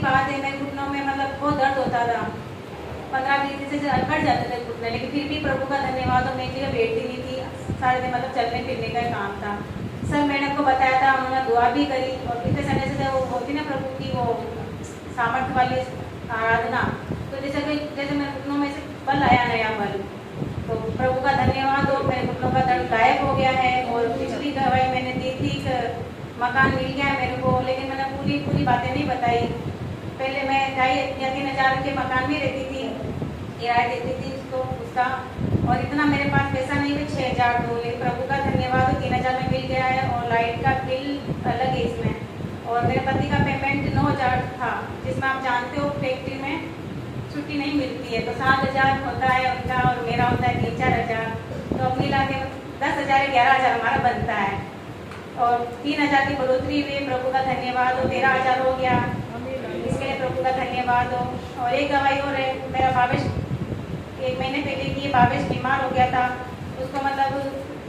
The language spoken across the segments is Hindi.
बाद मेरे घुटनों में मतलब बहुत दर्द होता था, 15-20 दिन से हट जाते थे घुटने, लेकिन फिर भी प्रभु का धन्यवाद, और मैं एक जगह बैठती नहीं थी, सारे दिन मतलब चलने फिरने का काम था। सर मैंने को बताया था, उन्होंने दुआ भी करी, और कितने समय से वो होती ना प्रभु की वो सामर्थ्य वाली आराधना, तो जैसे मेरे घुटनों में से बल आया, नया बल, तो प्रभु का धन्यवाद, और मेरे घुटनों का दर्द गायब हो गया है। और पिछली दवाई मैंने दी थी, मकान मिल गया मेरे को, लेकिन मैंने पूरी बातें नहीं बताई। पहले मैं 2,500-3,000 के मकान में रहती थी, किराया देती थी उसका, और इतना मेरे पास पैसा नहीं है 6,000 दो, लेकिन प्रभु का धन्यवाद 3,000 में मिल गया है, और लाइट का बिल अलग है इसमें, और मेरे पति का पेमेंट 9,000 था, जिसमें आप जानते हो फैक्ट्री में छुट्टी नहीं मिलती है, तो 7,000 होता है उनका, और मेरा होता है 3-4 हज़ार, तो अब मिला के 10,000 11,000 हमारा बनता है, और 3,000 की बढ़ोतरी हुई, प्रभु का धन्यवाद, और 13,000 हो गया, इसके लिए प्रभु का धन्यवाद हो। और एक दवाई और है, मेरा भावेश 1 महीने पहले की भावेश बीमार हो गया था, उसको मतलब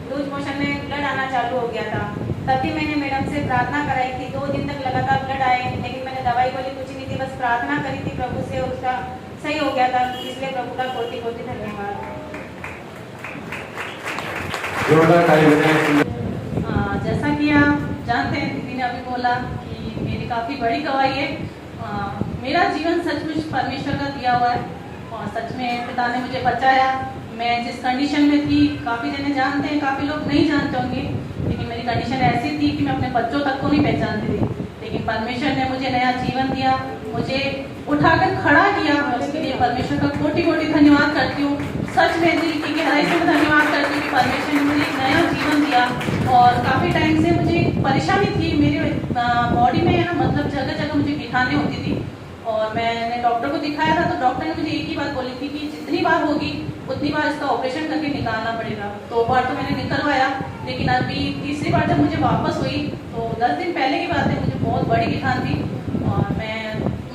लूज मोशन में ब्लड आना चालू हो गया था, तभी मैंने मैडम से प्रार्थना कराई थी, 2 दिन तक लगातार ब्लड आए, लेकिन मैंने दवाई बोली कुछ नहीं थी, बस प्रार्थना करी थी प्रभु से, उसका सही हो गया था, इसलिए प्रभु का कोटि-कोटि धन्यवाद। जैसा कि आप जानते हैं, दीदी ने अभी बोला कि मेरी काफ़ी बड़ी गवाही है, मेरा जीवन सचमुच परमेश्वर का दिया हुआ है, और सच में पिता ने मुझे बचाया। मैं जिस कंडीशन में थी, काफ़ी जने जानते हैं, काफ़ी लोग नहीं जानते होंगे, लेकिन मेरी कंडीशन ऐसी थी कि मैं अपने बच्चों तक को नहीं पहचानती थी, लेकिन परमेश्वर ने मुझे नया जीवन दिया, मुझे उठाकर खड़ा किया, मैं उसके लिए परमेश्वर का कोटि-कोटि धन्यवाद करती हूँ। सच में दिल की गहराई से धन्यवाद करती हूँ कि परमेश्वर ने मुझे एक नया जीवन दिया। और काफ़ी टाइम से मुझे परेशानी थी, मेरे बॉडी में ना मतलब जगह जगह मुझे गिठाने होती थी, और मैंने डॉक्टर को दिखाया था, तो डॉक्टर ने मुझे एक ही बात बोली थी कि जितनी बार होगी उतनी बार इसका ऑपरेशन करके निकालना पड़ेगा। 2 बार तो मैंने निकलवाया, लेकिन अभी तीसरी बार जब मुझे वापस हुई, तो 10 दिन पहले की बात है, मुझे बहुत बड़ी गिठान थी, और मैं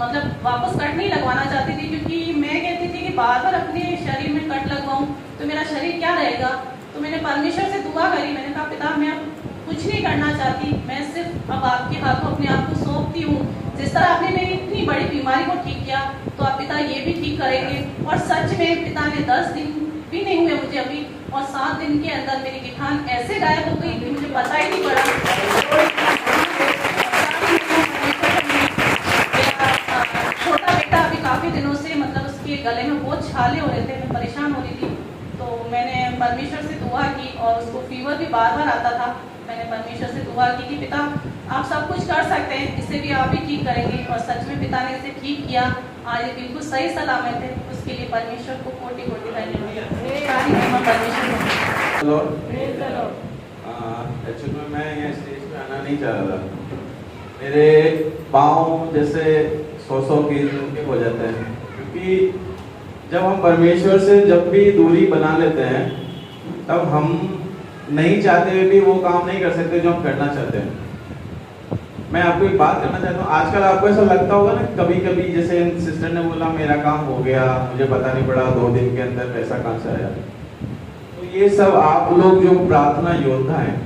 मतलब वापस कट नहीं लगवाना चाहती थी, क्योंकि मैं कहती थी कि बार बार अपने शरीर में कट लगवाऊँ तो मेरा शरीर क्या रहेगा। तो मैंने परमेश्वर से दुआ करी, मैंने कहा पिता मैं अब कुछ नहीं करना चाहती, मैं सिर्फ अब आपके हाथों अपने आप को सौंपती हूँ। जिस तरह आपने मेरी इतनी बड़ी बीमारी को ठीक किया, तो आप पिता ये भी ठीक करेंगे। और सच में पिता ने 10 दिन भी नहीं हुए मुझे अभी, और 7 दिन के अंदर मेरी गिठान ऐसे गायब हो गई कि मुझे पता ही नहीं पड़ा। छोटा बेटा अभी काफ़ी दिनों से मतलब उसके गले में बहुत छाले हो रहे थे, मैं परेशान हो रही थी, तो मैंने परमेश्वर से दुआ की, और उसको फीवर भी बार बार आता था। मैंने परमेश्वर से दुआ की कि पिता आप सब कुछ कर सकते हैं, इसे भी आप ही ठीक करेंगे, और सच में पिता ने इसे ठीक किया। आज ये बिल्कुल सही सलामत है, उसके लिए परमेश्वर को कोटि-कोटि धन्यवाद। एक्चुअली में मैं यहाँ स्टेज पे आना नहीं चाह रहा था, मेरे पाँव जैसे 100 के हो जाते हैं, क्योंकि जब हम परमेश्वर से जब भी दूरी बना लेते हैं, तब हम नहीं चाहते हुए भी वो काम नहीं कर सकते जो हम करना चाहते हैं। मैं आपको एक बात करना चाहता हूँ, आजकल आपको ऐसा लगता होगा ना, कभी कभी जैसे सिस्टर ने बोला मेरा काम हो गया, मुझे पता नहीं पड़ा 2 दिन के अंदर पैसा कहाँ से आया। तो ये सब आप लोग जो प्रार्थना योद्धा हैं,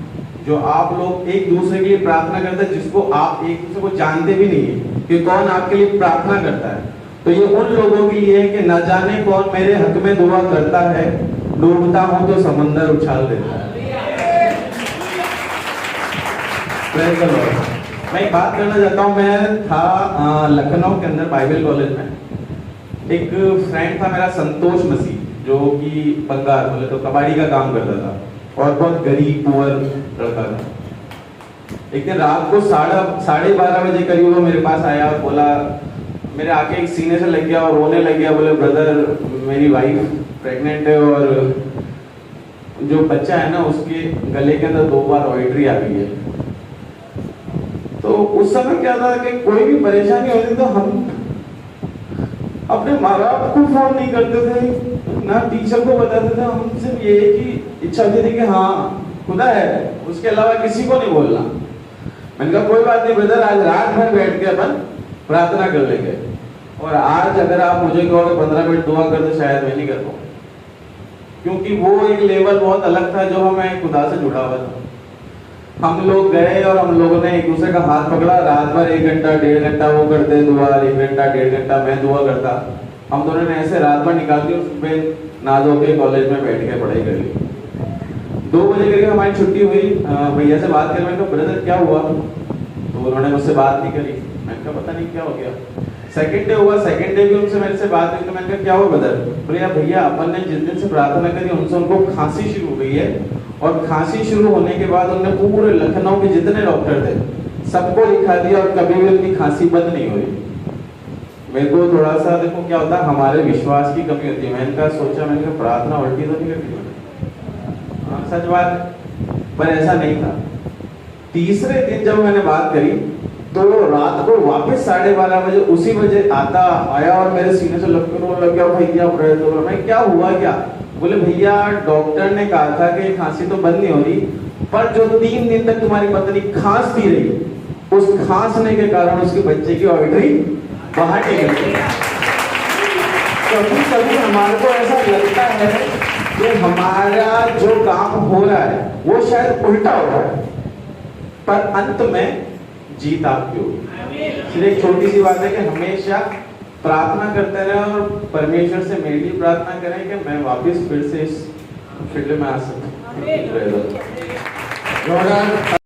जो आप लोग एक दूसरे के लिए प्रार्थना करते हैं, जिसको आप एक दूसरे को जानते भी नहीं है कि कौन आपके लिए प्रार्थना करता है, तो ये उन लोगों के लिए है कि न जाने कौन मेरे हक में दुआ करता है, डूबता हूं तो समंदर उछाल देता है। मैं एक बात करना चाहता हूँ, मैं था लखनऊ के अंदर बाइबल कॉलेज में, एक फ्रेंड था मेरा संतोष मसीह, जो कि बंगाल बोले तो कबाड़ी का काम करता था, और बहुत गरीब पुअर लड़का था। एक दिन रात को 12:30 बजे करीब वो मेरे पास आया, बोला मेरे आके एक सीने से लग गया और रोने लग गया, बोले ब्रदर मेरी वाइफ प्रेग्नेंट है, और जो बच्चा है ना उसके गले के अंदर 2 बार ऑइड्री आ गई है। तो उस समय क्या था कि कोई भी परेशानी होती तो हम अपने माँ बाप को फोन नहीं करते थे, ना टीचर को बताते थे, हम सिर्फ ये की इच्छा होती थी कि हाँ खुदा है, उसके अलावा किसी को नहीं बोलना। मैंने कहा कोई बात नहीं ब्रदर, आज रात भर बैठ के अपन प्रार्थना कर लेंगे, और आज अगर आप मुझे कहोगे 15 मिनट दुआ कर दे, शायद मैं नहीं कर पाऊँ, क्योंकि वो एक लेवल बहुत अलग था जो हमें खुदा से जुड़ा हुआ था। हम लोग गए और हम लोगों ने एक दूसरे का हाथ पकड़ा, रात भर 1 घंटा 1.5 घंटा वो करते दुआ, 1 घंटा 1.5 घंटा मैं दुआ करता। हम दोनों ने ऐसे रात भर निकाल दी और सुबह नहा धो के कॉलेज में बैठ के पढ़ाई कर ली। 2 बजे करके हमारी छुट्टी हुई। भैया से बात कर, मैंने कहा ब्रदर क्या हुआ, तो उन्होंने मुझसे बात नहीं करी। मैंने कहा पता नहीं क्या हो गया। सेकंड डे हुआ, सेकंड डे भी उनसे मेरे से बात हुई, तो मैंने कहा क्या हुआ ब्रदर, बोले यार भैया अपन ने जिस दिन से प्रार्थना करी उनसे उनको खांसी शुरू हो गई है, और खांसी शुरू होने के बाद उन्होंने पूरे लखनऊ के जितने डॉक्टर थे सबको लिखा दिया और कभी भी उनकी खांसी बंद नहीं हुई। मेरे को थोड़ा सा देखो क्या होता है, हमारे विश्वास की कमी होती है। मैंने कहा सोचा, मैंने कहा प्रार्थना उल्टी तो नहीं करती मैंने, हाँ सच बात, पर ऐसा नहीं था। तीसरे दिन जब मैंने बात करी तो रात को वापस 12:30 बजे उसी बजे आया और मेरे सीने से लग गया भैया ब्रदर। मैं क्या हुआ क्या, बोले भैया डॉक्टर ने कहा था कि खांसी तो बंद नहीं हो रही, पर जो 3 दिन तक तुम्हारी पत्नी खांसती रही, उस खांसने के कारण उसके बच्चे की ऑर्टरी बाहर निकल गई। कभी कभी हमारे को ऐसा लगता है कि हमारा जो काम हो रहा है वो शायद उल्टा हो रहा है, पर अंत में जीत आपकी होगी। इसलिए एक छोटी सी बात है कि हमेशा प्रार्थना करते रहे और परमेश्वर से मेरे लिए प्रार्थना करें कि मैं वापस फिर से इस फील्ड में आ सकूं।